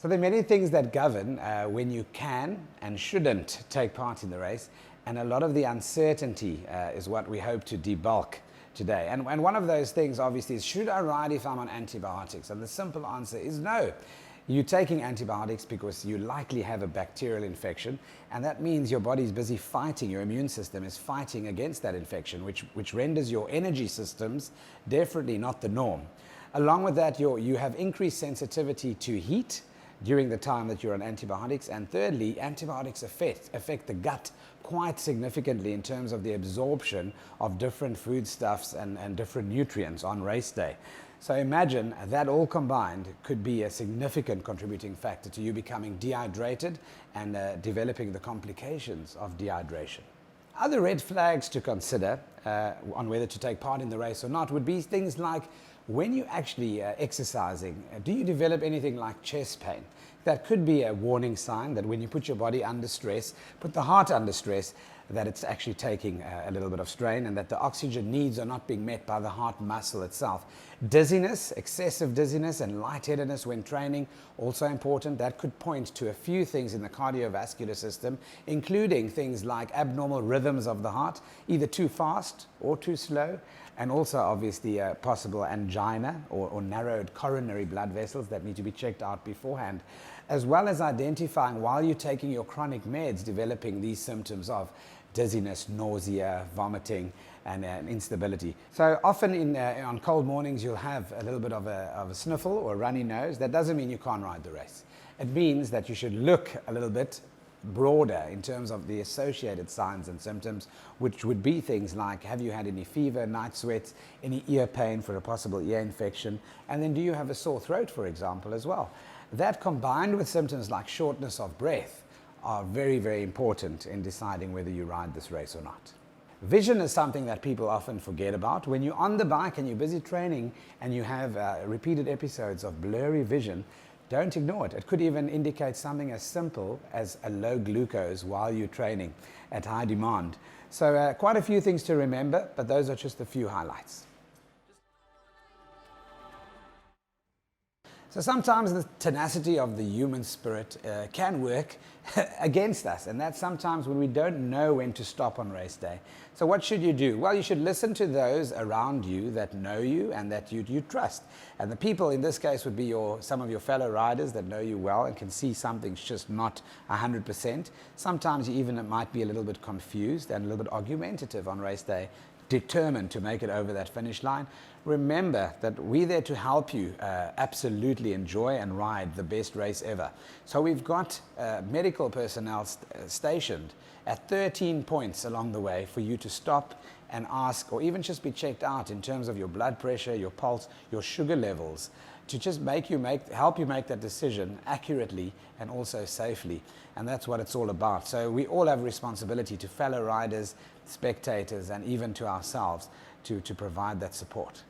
So there are many things that govern when you can and shouldn't take part in the race, and a lot of the uncertainty is what we hope to debulk today. And one of those things obviously is, should I ride if I'm on antibiotics? And the simple answer is no. You're taking antibiotics because you likely have a bacterial infection, and that means your body's busy fighting, your immune system is fighting against that infection, which renders your energy systems definitely not the norm. Along with that, you have increased sensitivity to heat during the time that you're on antibiotics, and thirdly, antibiotics affect the gut quite significantly in terms of the absorption of different foodstuffs and different nutrients on race day. So imagine that all combined could be a significant contributing factor to you becoming dehydrated and developing the complications of dehydration. Other red flags to consider on whether to take part in the race or not would be things like, when you're actually exercising, do you develop anything like chest pain? That could be a warning sign that when you put your body under stress, put the heart under stress, that it's actually taking a little bit of strain and that the oxygen needs are not being met by the heart muscle itself. Dizziness, excessive dizziness and lightheadedness when training, also important. That could point to a few things in the cardiovascular system, including things like abnormal rhythms of the heart, either too fast or too slow, and also obviously possible angina or narrowed coronary blood vessels that need to be checked out beforehand, as well as identifying while you're taking your chronic meds, developing these symptoms of dizziness, nausea, vomiting, and instability. So often on cold mornings you'll have a little bit of a sniffle or a runny nose. That doesn't mean you can't ride the race. It means that you should look a little bit broader in terms of the associated signs and symptoms, which would be things like, have you had any fever, night sweats, any ear pain for a possible ear infection, and then do you have a sore throat, for example, as well. That combined with symptoms like shortness of breath are very, very important in deciding whether you ride this race or not. Vision is something that people often forget about. When you're on the bike and you're busy training and you have repeated episodes of blurry vision, don't ignore it. It could even indicate something as simple as a low glucose while you're training at high demand. So quite a few things to remember, but those are just a few highlights. So sometimes the tenacity of the human spirit can work against us, and that's sometimes when we don't know when to stop on race day. So what should you do? Well, you should listen to those around you that know you and that you trust. And the people in this case would be some of your fellow riders that know you well and can see something's just not 100%. Sometimes you even might be a little bit confused and a little bit argumentative on race day, determined to make it over that finish line. Remember that we're there to help you absolutely enjoy and ride the best race ever. So we've got medical personnel stationed at 13 points along the way for you to stop and ask, or even just be checked out in terms of your blood pressure, your pulse, your sugar levels, to just help you make that decision accurately and also safely. And that's what it's all about. So we all have a responsibility to fellow riders, spectators, and even to ourselves to provide that support.